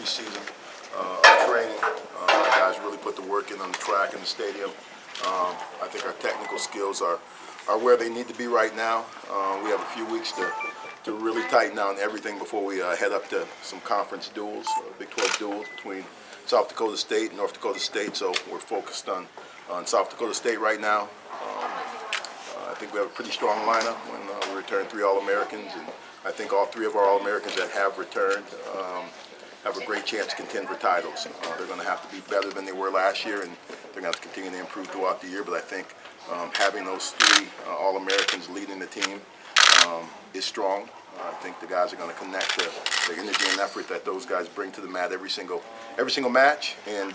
preseason of training. Guys really put the work in on the track and the stadium. I think our technical skills are where they need to be right now. We have a few weeks to really tighten down everything before we head up to some conference duels, Big 12 duels between South Dakota State and North Dakota State. So we're focused on South Dakota State right now. I think we have a pretty strong lineup when we return 3 All-Americans, and I think all 3 of our All-Americans that have returned have a great chance to contend for titles. They're going to have to be better than they were last year, and they're going to have to continue to improve throughout the year. But I think having those 3 All-Americans leading the team is strong. I think the guys are going to connect the energy and effort that those guys bring to the mat every single match, and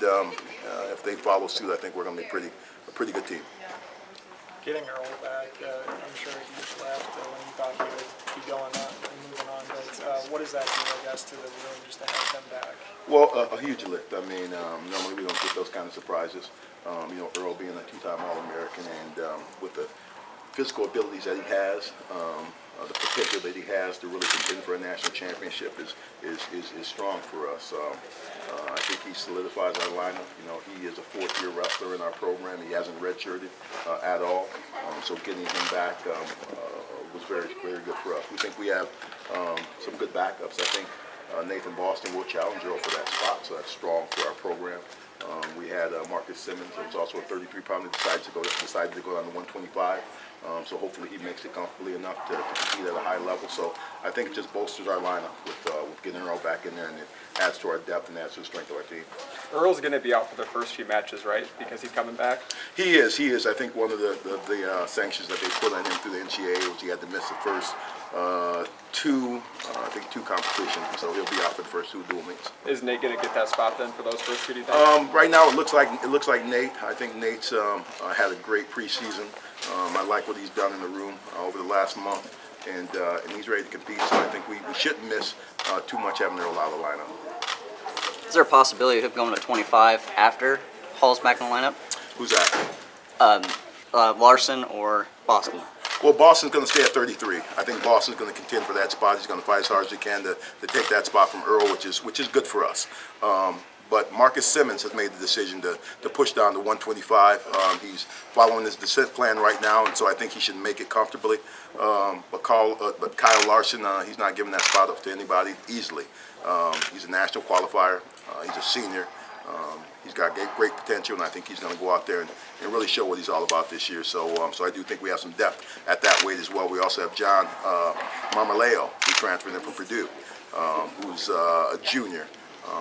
if they follow suit, I think we're going to be a pretty good team. Getting Earl back, I'm sure he left when you thought he would be going on and moving on. But what does that do, I guess, to the room just to have him back? Well, a huge lift. I mean, normally we don't get those kind of surprises. Earl being a 2-time All-American and with the physical abilities that he has, the potential that he has to really contend for a national championship is strong for us. I think he solidifies our lineup. He is a 4th-year wrestler in our program. He hasn't redshirted at all. So getting him back was very, very good for us. We think we have some good backups. I think Nathan Boston will challenge Earl for that spot, so that's strong for our program. We had Marcus Simmons, who was also a 33-pounder, decided to go down to 125. So hopefully he makes it comfortably enough to compete at a high level. So I think it just bolsters our lineup with getting Earl back in there, and it adds to our depth and adds to the strength of our team. Earl's going to be out for the first few matches, right? Because he's coming back? He is. I think one of the sanctions that they put on him through the NCAA was he had to miss the first 2 competitions, and so he'll be out for the first 2 dual meets. Is Nate going to get that spot then for those first 2, do you think? Right now it looks like Nate. I think Nate's had a great preseason. I like what he's done in the room over the last month, and he's ready to compete. So I think we shouldn't miss too much having Earl out of the lineup. Is there a possibility of him going to 25 after Hall's back in the lineup? Who's that? Larson or Boston? Well, Boston's going to stay at 33. I think Boston's going to contend for that spot. He's going to fight as hard as he can to take that spot from Earl, which is good for us. But Marcus Simmons has made the decision to push down to 125. He's following his descent plan right now, and so I think he should make it comfortably. But Kyle Larson, he's not giving that spot up to anybody easily. He's a national qualifier. He's a senior. He's got great potential, and I think he's going to go out there and really show what he's all about this year. So I do think we have some depth at that weight as well. We also have John Marmaleo, who transferred in from Purdue, who's a junior.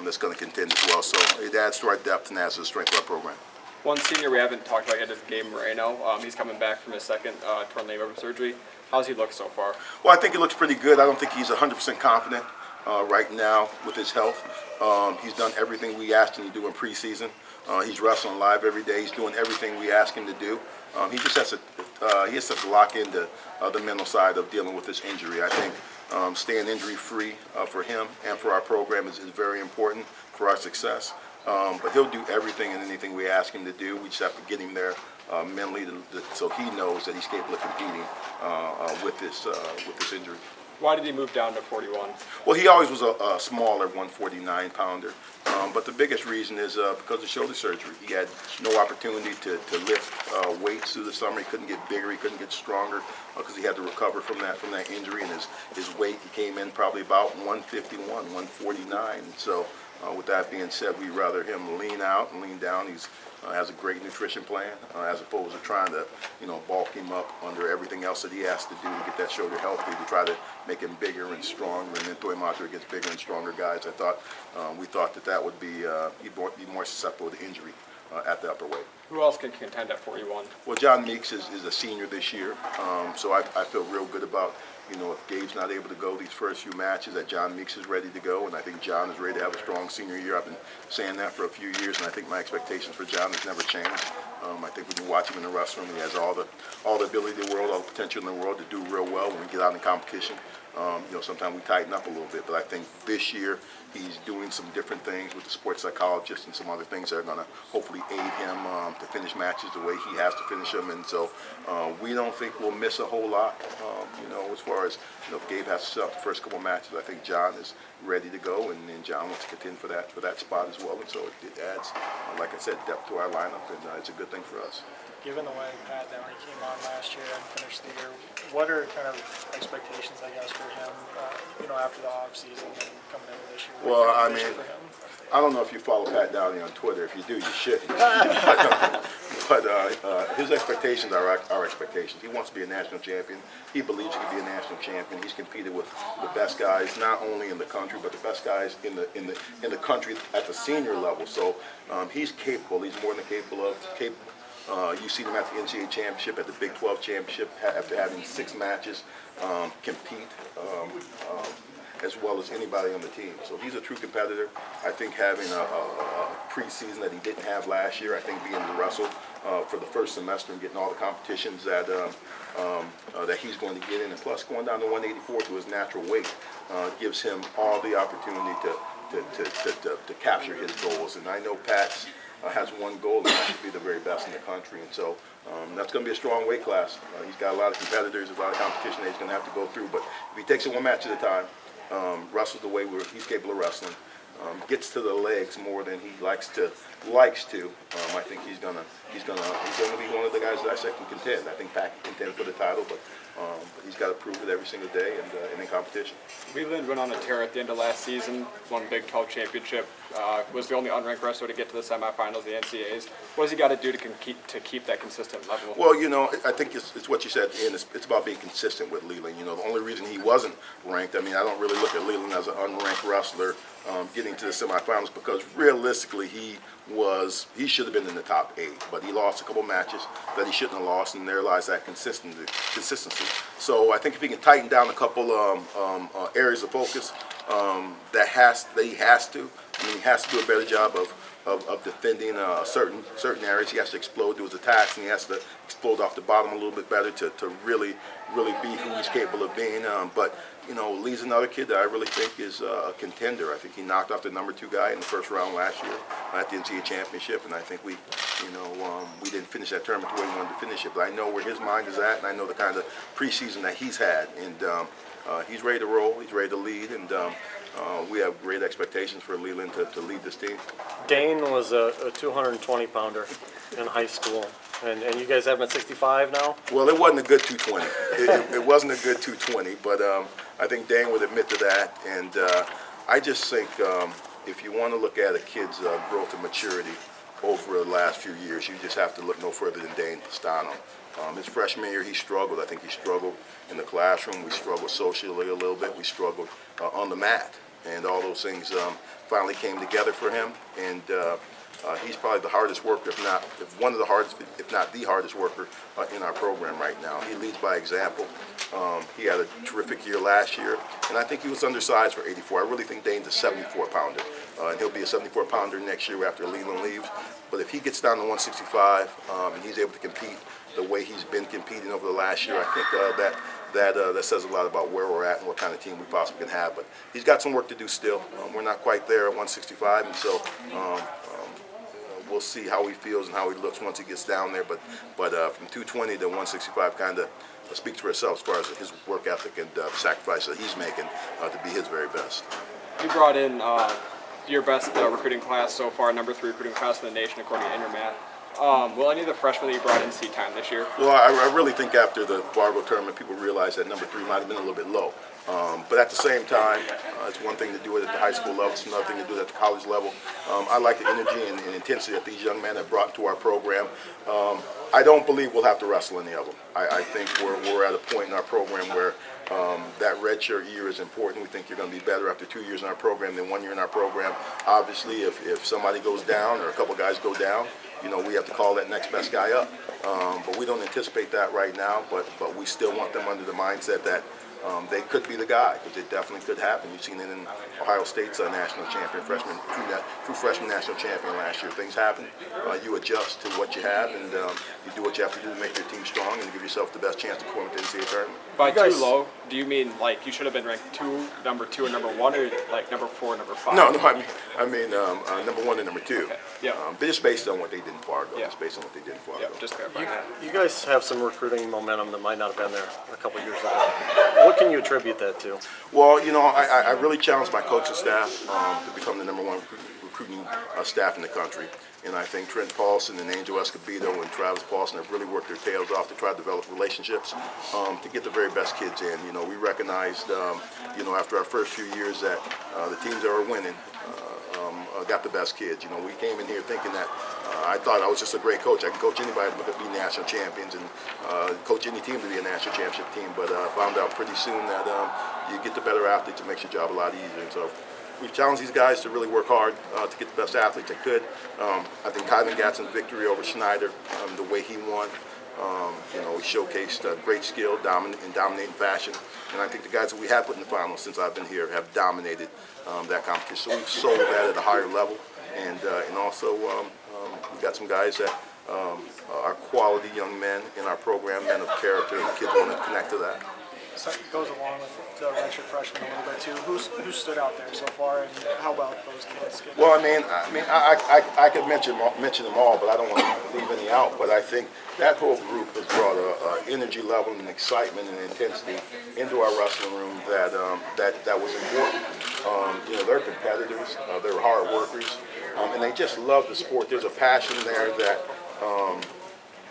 That's going to contend as well. So it adds to our depth and adds to the strength of our program. One senior we haven't talked about yet is Gabe Moreno. He's coming back from his second torn labor surgery. How's he look so far? Well, I think he looks pretty good. I don't think he's 100% confident right now with his health. He's done everything we asked him to do in preseason. He's wrestling live every day. He's doing everything we ask him to do. He just has to lock into the mental side of dealing with this injury. I think staying injury-free for him and for our program is very important for our success. But he'll do everything and anything we ask him to do. We just have to get him there mentally so he knows that he's capable of competing with this injury. Why did he move down to 41? Well, he always was a smaller 149-pounder. But the biggest reason is because of shoulder surgery. He had no opportunity to lift weights through the summer. He couldn't get bigger. He couldn't get stronger because he had to recover from that injury. And his weight, he came in probably about 151, 149. And so with that being said, we'd rather him lean out and lean down. He's has a great nutrition plan as opposed to trying to bulk him up under everything else that he has to do to get that shoulder healthy, to try to make him bigger and stronger and then throw him out there against bigger and stronger guys. We thought that would be he'd be more susceptible to injury at the upper weight. Who else can contend at 41? Well, John Meeks is a senior this year, so I feel real good about if Gabe's not able to go these first few matches, that John Meeks is ready to go, and I think John is ready to have a strong senior year. I've been saying that for a few years, and I think my expectations for John has never changed. I think when you watch him in the wrestling, he has all the ability in the world, all the potential in the world to do real well when we get out in competition. Sometimes we tighten up a little bit, but I think this year he's doing some different things with the sports psychologist and some other things that are going to hopefully aid him to finish matches the way he has to finish them. And so we don't think we'll miss a whole lot. As far as if Gabe has to set up the first couple matches, I think John is ready to go, and John wants to contend for that spot as well. And so it adds, like I said, depth to our lineup, and it's a good thing for us. Given the way Pat Downey came on last year and finished the year, what are kind of expectations, I guess, for him, after the offseason and coming into this year? Well, What I kind of vision mean, for him? I don't know if you follow Pat Downey on Twitter. If you do, you shouldn't. but his expectations are our expectations. He wants to be a national champion. He believes he can be a national champion. He's competed with the best guys, not only in the country, but the best guys in the country at the senior level. So he's capable. He's more than capable of. You see him at the NCAA championship, at the Big 12 championship, after having 6 matches, compete as well as anybody on the team. So he's a true competitor. I think having a preseason that he didn't have last year, I think being able to wrestle for the first semester and getting all the competitions that he's going to get in, and plus going down to 184 to his natural weight, gives him all the opportunity to capture his goals. And I know Pat's has one goal, and that to be the very best in the country. And so that's going to be a strong weight class. He's got a lot of competitors, a lot of competition that he's going to have to go through. But if he takes it one match at a time, wrestles the way he's capable of wrestling, gets to the legs more than he likes to, I think he's gonna be one of the guys that I say can contend. I think Pat can contend for the title, but he's got to prove it every single day and in competition. Leland went on a tear at the end of last season, won Big 12 championship, was the only unranked wrestler to get to the semifinals of the NCAAs. What has he got to do to keep that consistent level? Well, I think it's what you said at the end. It's about being consistent with Leland. The only reason he wasn't ranked, I don't really look at Leland as an unranked wrestler getting to the semifinals, because realistically he should have been in the top 8, but he lost a couple matches that he shouldn't have lost, and there lies that consistency. So I think if he can tighten down a couple areas of focus, he has to do a better job of defending certain areas. He has to explode through his attacks, and he has to explode off the bottom a little bit better to really be who he's capable of being. But Lee's another kid that I really think is a contender. I think he knocked off the number 2 guy in the first round last year at the NCAA championship, and I think we didn't finish that tournament the way we wanted to finish it. But I know where his mind is at, and I know the kind of preseason that he's had, and he's ready to roll. He's ready to lead, and we have great expectations for Leland to lead this team. Dane was a 220-pounder in high school, and you guys have him at 65 now? Well, it wasn't a good 220. It wasn't a good 220, but I think Dane would admit to that. And I just think if you want to look at a kid's growth and maturity over the last few years, you just have to look no further than Dane Pastano. His freshman year, he struggled. I think he struggled in the classroom. We struggled socially a little bit. We struggled on the mat. And all those things finally came together for him. And he's probably the hardest worker, if one of the hardest, if not the hardest worker in our program right now. He leads by example. He had a terrific year last year, and I think he was undersized for 84. I really think Dane's a 74-pounder, and he'll be a 74-pounder next year after Leland leaves. But if he gets down to 165 and he's able to compete the way he's been competing over the last year, I think that says a lot about where we're at and what kind of team we possibly can have. But he's got some work to do still. We're not quite there at 165, and so we'll see how he feels and how he looks once he gets down there. But from 220 to 165 kind of speaks for itself as far as his work ethic and the sacrifice that he's making to be his very best. You brought in your best recruiting class so far, number 3 recruiting class in the nation according to Intermat. Will any of the freshmen that you brought in see time this year? Well, I really think after the Fargo tournament, people realized that number 3 might have been a little bit low. But at the same time, it's one thing to do it at the high school level, it's another thing to do it at the college level. I like the energy and intensity that these young men have brought to our program. I don't believe we'll have to wrestle any of them. I think we're at a point in our program where that redshirt year is important. We think you're going to be better after 2 years in our program than 1 year in our program. Obviously, if somebody goes down or a couple guys go down, we have to call that next best guy up. But we don't anticipate that right now. But we still want them under the mindset that they could be the guy, because it definitely could happen. You've seen it in Ohio State's national champion, true freshman national champion last year. Things happen. You adjust to what you have, and you do what you have to do to make your team strong and to give yourself the best chance to perform at the NCAA tournament. By too low, do you mean like you should have been ranked number two and number one, or like number 4, number 5? No, I mean number 1 and number 2. Okay. Yeah. They're just based on what they did in Fargo. Yeah. Just based on what they did in Fargo. Yep, just clarifying. You guys have some recruiting momentum that might not have been there a couple years ago. What can you attribute that to? Well, I really challenged my coaching staff to become the number 1 recruiting staff in the country. And I think Trent Paulson and Angel Escobedo and Travis Paulson have really worked their tails off to try to develop relationships to get the very best kids in. We recognized, after our first few years that the teams that were winning got the best kids. We came in here thinking that I thought I was just a great coach. I could coach anybody to be national champions and coach any team to be a national championship team. But I found out pretty soon that you get the better athletes, it makes your job a lot easier. And so we've challenged these guys to really work hard to get the best athletes they could. I think Kylan Gadsden's victory over Schneider, the way he won, he showcased great skill, in dominating fashion. And I think the guys that we have put in the finals since I've been here have dominated that competition. So we've sold that at a higher level. And also we've got some guys that are quality young men in our program, men of character, and kids want to connect to that. So it goes along with the redshirt freshman a little bit too. Who stood out there so far, and how about those kids? Well, I could mention them all, but I don't want to leave any out. But I think that whole group has brought a energy level and excitement and intensity into our wrestling room that was important. They're competitors, they're hard workers, and they just love the sport. There's a passion there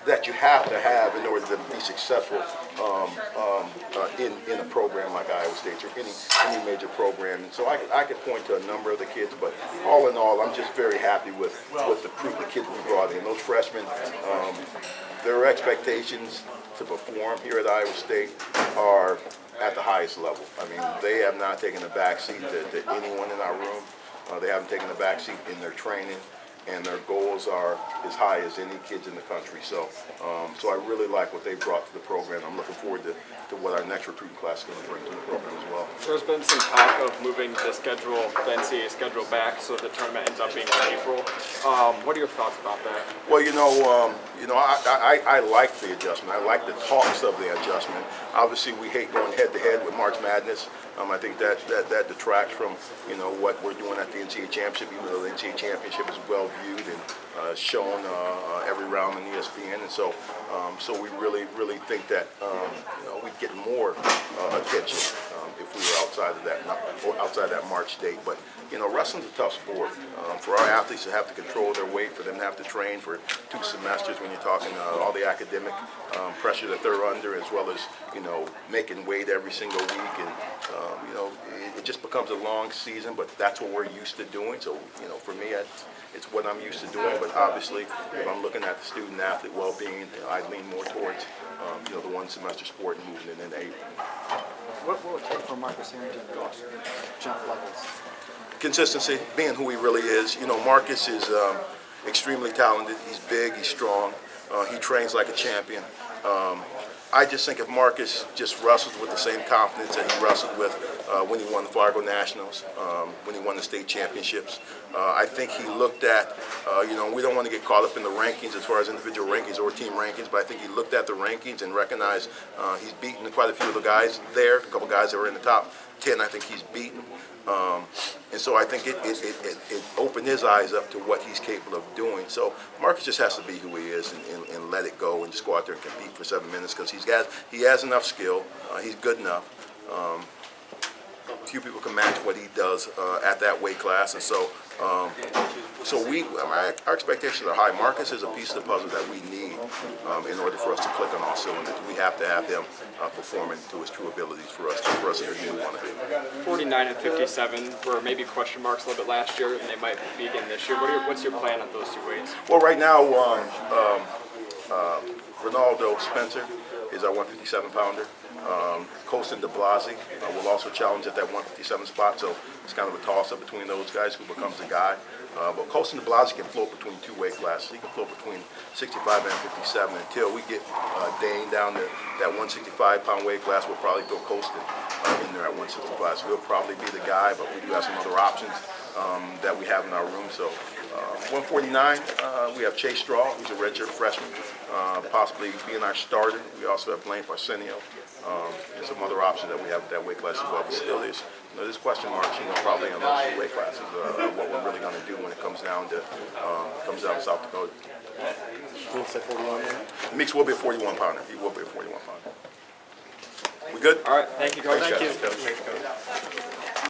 that you have to have in order to be successful in a program like Iowa State or any major program. And so I could point to a number of the kids, but all in all, I'm just very happy with the group of kids we brought in. Those freshmen, their expectations to perform here at Iowa State are at the highest level. They have not taken a backseat to anyone in our room. They haven't taken a backseat in their training. And their goals are as high as any kids in the country. So I really like what they brought to the program. I'm looking forward to what our next recruiting class is going to bring to the program as well. There's been some talk of moving the NCAA schedule back so the tournament ends up being in April. What are your thoughts about that? Well, I like the adjustment. I like the talks of the adjustment. Obviously, we hate going head-to-head with March Madness. I think that detracts from what we're doing at the NCAA championship, even though the NCAA championship is well viewed and shown every round on ESPN. And so we really think that we'd get more attention if we were outside that March date. But wrestling's a tough sport. For our athletes to have to control their weight, for them to have to train for 2 semesters, when you're talking all the academic pressure that they're under, as well as making weight every single week, and it just becomes a long season. But that's what we're used to doing. So for me, it's what I'm used to doing. But obviously, if I'm looking at the student athlete well-being, I lean more towards the 1 semester sport and moving it into April. What will it take for Marcus Harrington to jump levels? Consistency, being who he really is. Marcus is extremely talented. He's big, he's strong. He trains like a champion. I just think if Marcus just wrestles with the same confidence that he wrestled with when he won the Fargo Nationals, when he won the state championships, I think he looked at, we don't want to get caught up in the rankings as far as individual rankings or team rankings, but I think he looked at the rankings and recognized he's beaten quite a few of the guys there, a couple guys that were in the top 10 I think he's beaten. And so I think it opened his eyes up to what he's capable of doing. So Marcus just has to be who he is and let it go and just go out there and compete for 7 minutes, because he has enough skill. He's good enough. Few people can match what he does at that weight class, and so our expectations are high. Marcus is a piece of the puzzle that we need in order for us to click on all cylinders. We have to have him performing to his true abilities for us to be who we want to be. 49 and 57 were maybe question marks a little bit last year, and they might be again this year. What's your plan on those 2 weights? Well, right now, Ronaldo Spencer is our 157 pounder. Colston DeBlasi will also challenge at that 157 spot, so it's kind of a toss-up between those guys who becomes the guy. But Colston DeBlasi can float between two weight classes. He can float between 65 and 57 until we get Dane down to that 165-pound weight class. We'll probably throw Colston in there at 165, so he'll probably be the guy, but we do have some other options that we have in our room. So 149, we have Chase Straw, who's a redshirt freshman, possibly being our starter. We also have Blaine Parsenio, and some other options that we have at that weight class as well. But still, there's question marks, probably on those two weight classes of what we're really going to do when it comes down to South Dakota. Meeks will be a 41-pounder. He will be a 41-pounder. We good? All right, thank you, Coach. Thanks, guys. Thank you.